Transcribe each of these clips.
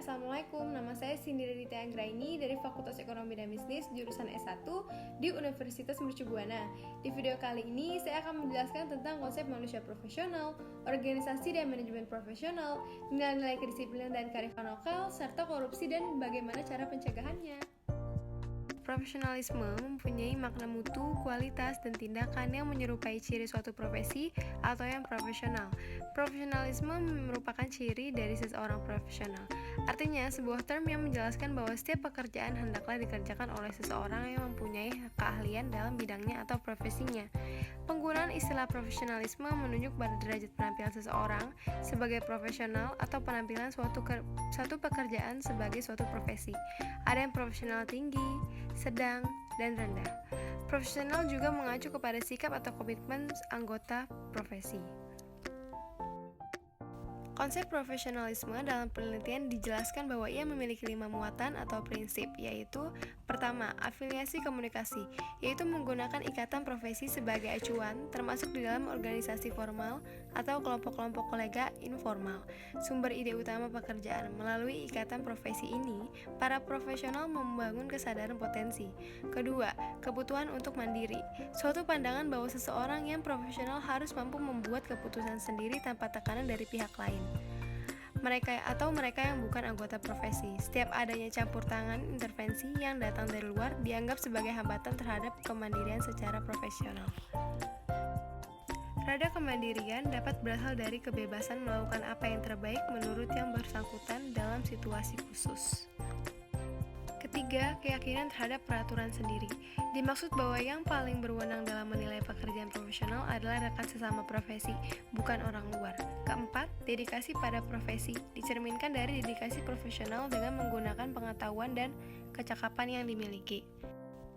Assalamualaikum. Nama saya Cindy Raditya Anggraini dari Fakultas Ekonomi dan Bisnis jurusan S1 di Universitas Mercu Buana. Di video kali ini saya akan menjelaskan tentang konsep manusia profesional, organisasi dan manajemen profesional, nilai-nilai kedisiplinan dan kearifan lokal, serta korupsi dan bagaimana cara pencegahannya. Profesionalisme mempunyai makna mutu, kualitas, dan tindakan yang menyerupai ciri suatu profesi atau yang profesional. Profesionalisme merupakan ciri dari seseorang profesional. Artinya, sebuah term yang menjelaskan bahwa setiap pekerjaan hendaklah dikerjakan oleh seseorang yang mempunyai keahlian dalam bidangnya atau profesinya. Penggunaan istilah profesionalisme menunjuk pada derajat penampilan seseorang sebagai profesional atau penampilan suatu pekerjaan sebagai suatu profesi. Ada yang profesional tinggi, sedang, dan rendah. Profesional juga mengacu kepada sikap atau komitmen anggota profesi. Konsep profesionalisme dalam penelitian dijelaskan bahwa ia memiliki 5 muatan atau prinsip, yaitu pertama, afiliasi komunikasi, yaitu menggunakan ikatan profesi sebagai acuan, termasuk di dalam organisasi formal atau kelompok-kelompok kolega informal. Sumber ide utama pekerjaan, melalui ikatan profesi ini, para profesional membangun kesadaran potensi. Kedua, kebutuhan untuk mandiri, suatu pandangan bahwa seseorang yang profesional harus mampu membuat keputusan sendiri tanpa tekanan dari pihak lain. Mereka yang bukan anggota profesi. Setiap adanya campur tangan intervensi yang datang dari luar dianggap sebagai hambatan terhadap kemandirian secara profesional. Rada kemandirian dapat berasal dari kebebasan melakukan apa yang terbaik menurut yang bersangkutan dalam situasi khusus. Ketiga, keyakinan terhadap peraturan sendiri. Dimaksud bahwa yang paling berwenang dalam menilai pekerjaan profesional adalah rekan sesama profesi, bukan orang luar. Keempat, dedikasi pada profesi. Dicerminkan dari dedikasi profesional dengan menggunakan pengetahuan dan kecakapan yang dimiliki.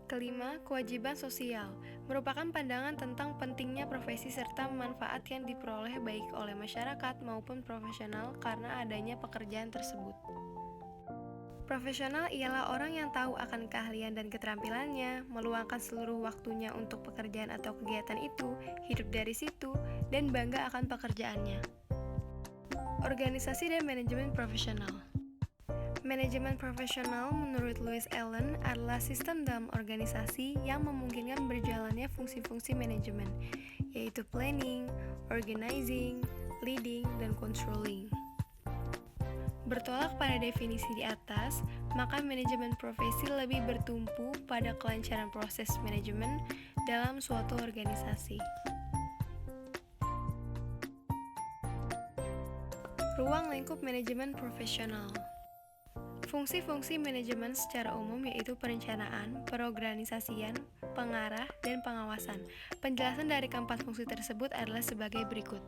Kelima, kewajiban sosial. Merupakan pandangan tentang pentingnya profesi serta manfaat yang diperoleh baik oleh masyarakat maupun profesional karena adanya pekerjaan tersebut. Profesional ialah orang yang tahu akan keahlian dan keterampilannya, meluangkan seluruh waktunya untuk pekerjaan atau kegiatan itu, hidup dari situ, dan bangga akan pekerjaannya. Organisasi dan manajemen profesional. Manajemen profesional menurut Louis Allen adalah sistem dalam organisasi yang memungkinkan berjalannya fungsi-fungsi manajemen, yaitu planning, organizing, leading, dan controlling. Bertolak pada definisi di atas, maka manajemen profesi lebih bertumpu pada kelancaran proses manajemen dalam suatu organisasi. Ruang lingkup manajemen profesional. Fungsi-fungsi manajemen secara umum yaitu perencanaan, perorganisasian, pengarah, dan pengawasan. Penjelasan dari keempat fungsi tersebut adalah sebagai berikut.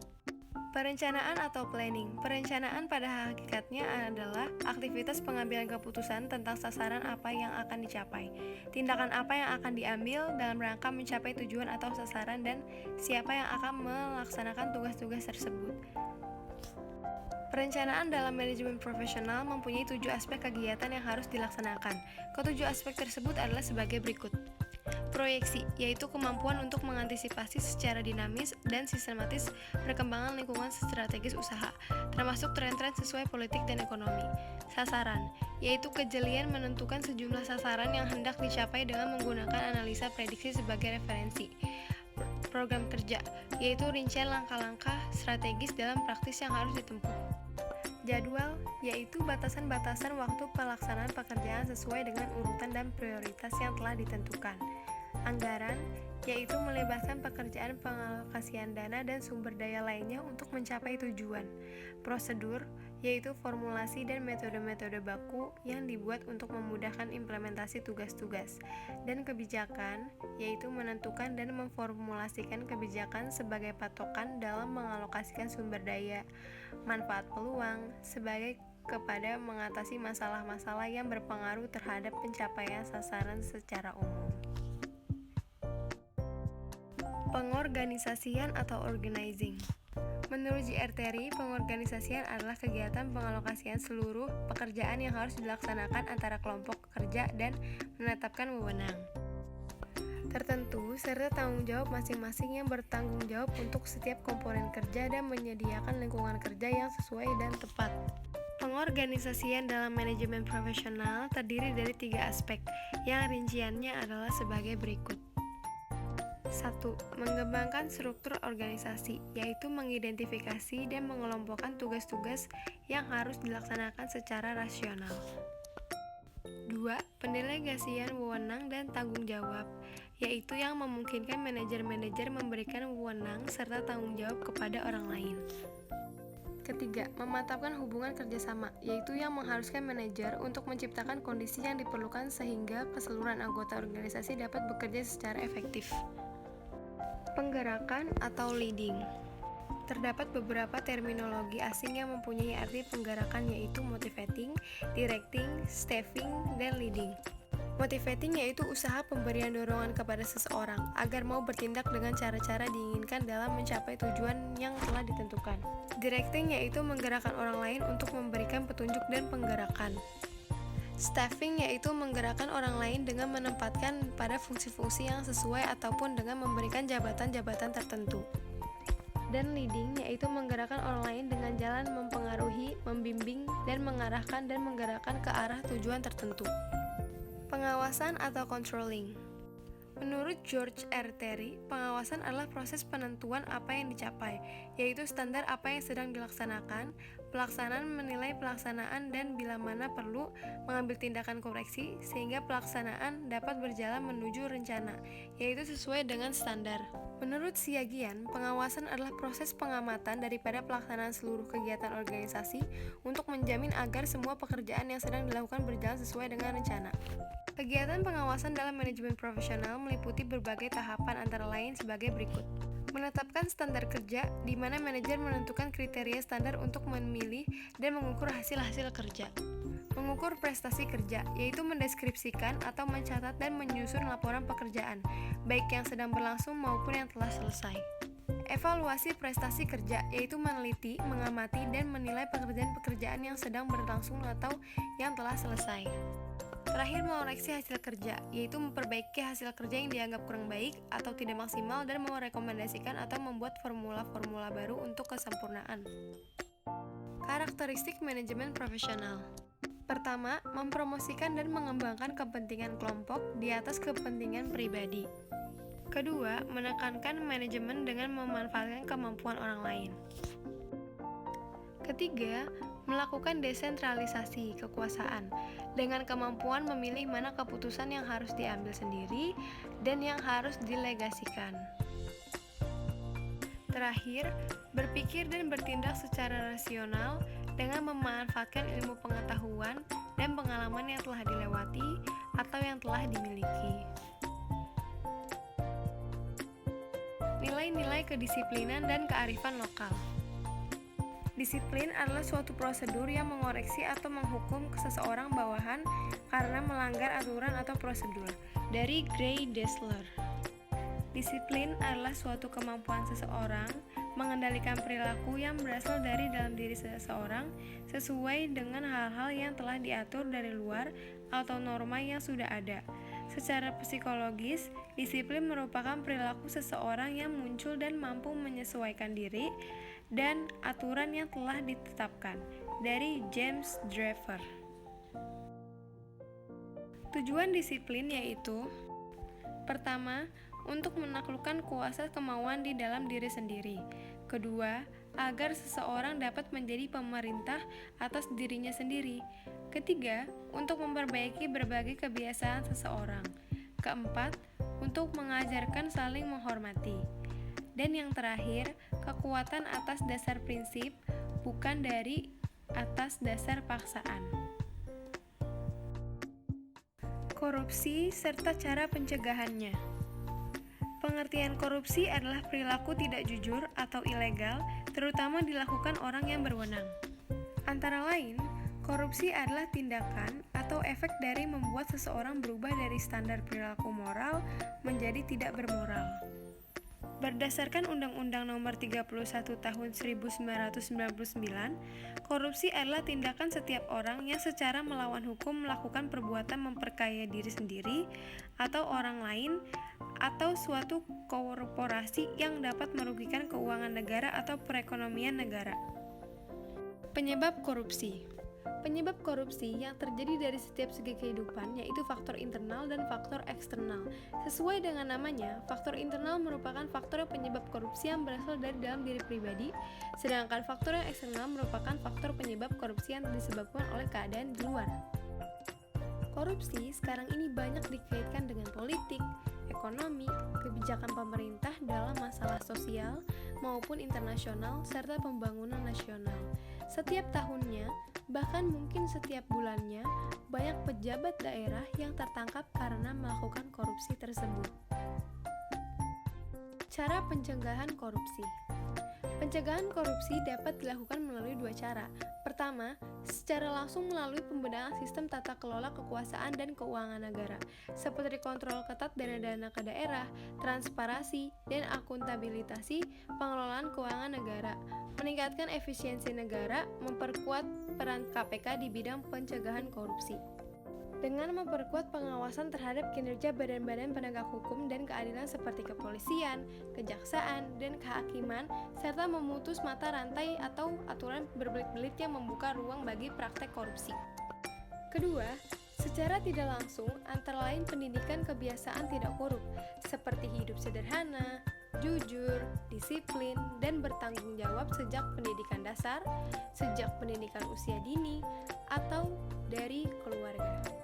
Perencanaan atau planning. Perencanaan pada hakikatnya adalah aktivitas pengambilan keputusan tentang sasaran apa yang akan dicapai, tindakan apa yang akan diambil dalam rangka mencapai tujuan atau sasaran, dan siapa yang akan melaksanakan tugas-tugas tersebut. Perencanaan dalam manajemen profesional mempunyai 7 aspek kegiatan yang harus dilaksanakan. Ketujuh aspek tersebut adalah sebagai berikut. Proyeksi, yaitu kemampuan untuk mengantisipasi secara dinamis dan sistematis perkembangan lingkungan strategis usaha, termasuk tren-tren sesuai politik dan ekonomi. Sasaran, yaitu kejelian menentukan sejumlah sasaran yang hendak dicapai dengan menggunakan analisa prediksi sebagai referensi. Program kerja, yaitu rincian langkah-langkah strategis dalam praktis yang harus ditempuh. Jadwal, yaitu batasan-batasan waktu pelaksanaan pekerjaan sesuai dengan urutan dan prioritas yang telah ditentukan. Anggaran, yaitu melibatkan pekerjaan pengalokasian dana dan sumber daya lainnya untuk mencapai tujuan. Prosedur, yaitu formulasi dan metode-metode baku yang dibuat untuk memudahkan implementasi tugas-tugas. Dan kebijakan, yaitu menentukan dan memformulasikan kebijakan sebagai patokan dalam mengalokasikan sumber daya, manfaat peluang, sebagai kepada mengatasi masalah-masalah yang berpengaruh terhadap pencapaian sasaran secara umum. Pengorganisasian atau organizing. Menurut J.R. Terry, pengorganisasian adalah kegiatan pengalokasian seluruh pekerjaan yang harus dilaksanakan antara kelompok kerja dan menetapkan wewenang tertentu serta tanggung jawab masing-masing yang bertanggung jawab untuk setiap komponen kerja dan menyediakan lingkungan kerja yang sesuai dan tepat. Pengorganisasian dalam manajemen profesional terdiri dari 3 aspek, yang rinciannya adalah sebagai berikut. 1. Mengembangkan struktur organisasi, yaitu mengidentifikasi dan mengelompokkan tugas-tugas yang harus dilaksanakan secara rasional. 2. Pendelegasian wewenang dan tanggung jawab, yaitu yang memungkinkan manajer-manajer memberikan wewenang serta tanggung jawab kepada orang lain. Ketiga, memantapkan hubungan kerjasama, yaitu yang mengharuskan manajer untuk menciptakan kondisi yang diperlukan sehingga keseluruhan anggota organisasi dapat bekerja secara efektif. Penggerakan atau leading. Terdapat beberapa terminologi asing yang mempunyai arti penggerakan, yaitu motivating, directing, staffing, dan leading. Motivating yaitu usaha pemberian dorongan kepada seseorang agar mau bertindak dengan cara-cara diinginkan dalam mencapai tujuan yang telah ditentukan. Directing yaitu menggerakkan orang lain untuk memberikan petunjuk dan penggerakan. Staffing yaitu menggerakkan orang lain dengan menempatkan pada fungsi-fungsi yang sesuai ataupun dengan memberikan jabatan-jabatan tertentu. Dan leading yaitu menggerakkan orang lain dengan jalan mempengaruhi, membimbing, dan mengarahkan dan menggerakkan ke arah tujuan tertentu. Pengawasan atau controlling. Menurut George R. Terry, pengawasan adalah proses penentuan apa yang dicapai, yaitu standar apa yang sedang dilaksanakan, pelaksanaan menilai pelaksanaan dan bila mana perlu mengambil tindakan koreksi sehingga pelaksanaan dapat berjalan menuju rencana, yaitu sesuai dengan standar. Menurut Siagian, pengawasan adalah proses pengamatan daripada pelaksanaan seluruh kegiatan organisasi untuk menjamin agar semua pekerjaan yang sedang dilakukan berjalan sesuai dengan rencana. Kegiatan pengawasan dalam manajemen profesional meliputi berbagai tahapan antara lain sebagai berikut. Menetapkan standar kerja, di mana manajer menentukan kriteria standar untuk memilih dan mengukur hasil-hasil kerja. Mengukur prestasi kerja, yaitu mendeskripsikan atau mencatat dan menyusun laporan pekerjaan, baik yang sedang berlangsung maupun yang telah selesai. Evaluasi prestasi kerja, yaitu meneliti, mengamati, dan menilai pekerjaan-pekerjaan yang sedang berlangsung atau yang telah selesai. Terakhir, mengoreksi hasil kerja, yaitu memperbaiki hasil kerja yang dianggap kurang baik atau tidak maksimal dan merekomendasikan atau membuat formula-formula baru untuk kesempurnaan. Karakteristik manajemen profesional. Pertama, mempromosikan dan mengembangkan kepentingan kelompok di atas kepentingan pribadi. Kedua, menekankan manajemen dengan memanfaatkan kemampuan orang lain. Ketiga, melakukan desentralisasi kekuasaan dengan kemampuan memilih mana keputusan yang harus diambil sendiri dan yang harus dilegasikan. Terakhir, berpikir dan bertindak secara rasional dengan memanfaatkan ilmu pengetahuan dan pengalaman yang telah dilewati atau yang telah dimiliki. Nilai-nilai kedisiplinan dan kearifan lokal. Disiplin adalah suatu prosedur yang mengoreksi atau menghukum seseorang bawahan karena melanggar aturan atau prosedur. Dari Gray Dessler. Disiplin adalah suatu kemampuan seseorang mengendalikan perilaku yang berasal dari dalam diri seseorang sesuai dengan hal-hal yang telah diatur dari luar atau norma yang sudah ada. Secara psikologis, disiplin merupakan perilaku seseorang yang muncul dan mampu menyesuaikan diri dan aturan yang telah ditetapkan. Dari James Draper. Tujuan disiplin yaitu: pertama, untuk menaklukkan kuasa kemauan di dalam diri sendiri. Kedua, agar seseorang dapat menjadi pemerintah atas dirinya sendiri. Ketiga, untuk memperbaiki berbagai kebiasaan seseorang. Keempat, untuk mengajarkan saling menghormati. Dan yang terakhir, kekuatan atas dasar prinsip, bukan dari atas dasar paksaan. Korupsi serta cara pencegahannya. Pengertian korupsi adalah perilaku tidak jujur atau ilegal, terutama dilakukan orang yang berwenang. Antara lain, korupsi adalah tindakan atau efek dari membuat seseorang berubah dari standar perilaku moral menjadi tidak bermoral. Berdasarkan Undang-Undang Nomor 31 Tahun 1999, korupsi adalah tindakan setiap orang yang secara melawan hukum melakukan perbuatan memperkaya diri sendiri atau orang lain atau suatu korporasi yang dapat merugikan keuangan negara atau perekonomian negara. Penyebab korupsi. Penyebab korupsi yang terjadi dari setiap segi kehidupan yaitu faktor internal dan faktor eksternal. Sesuai dengan namanya, faktor internal merupakan faktor penyebab korupsi yang berasal dari dalam diri pribadi, sedangkan faktor yang eksternal merupakan faktor penyebab korupsi yang disebabkan oleh keadaan di luar. Korupsi sekarang ini banyak dikaitkan dengan politik, ekonomi, kebijakan pemerintah dalam masalah sosial maupun internasional, serta pembangunan nasional. Setiap tahunnya, bahkan mungkin setiap bulannya, banyak pejabat daerah yang tertangkap karena melakukan korupsi tersebut. Cara pencegahan korupsi. Pencegahan korupsi dapat dilakukan melalui dua cara. Pertama, secara langsung melalui pembenahan sistem tata kelola kekuasaan dan keuangan negara, seperti kontrol ketat dana-dana ke daerah, transparansi, dan akuntabilitasi pengelolaan keuangan negara, meningkatkan efisiensi negara, memperkuat peran KPK di bidang pencegahan korupsi. Dengan memperkuat pengawasan terhadap kinerja badan-badan penegak hukum dan keadilan seperti kepolisian, kejaksaan, dan kehakiman, serta memutus mata rantai atau aturan berbelit-belit yang membuka ruang bagi praktek korupsi. Kedua, secara tidak langsung, antara lain pendidikan kebiasaan tidak korup, seperti hidup sederhana, jujur, disiplin, dan bertanggung jawab sejak pendidikan dasar, sejak pendidikan usia dini, atau dari keluarga.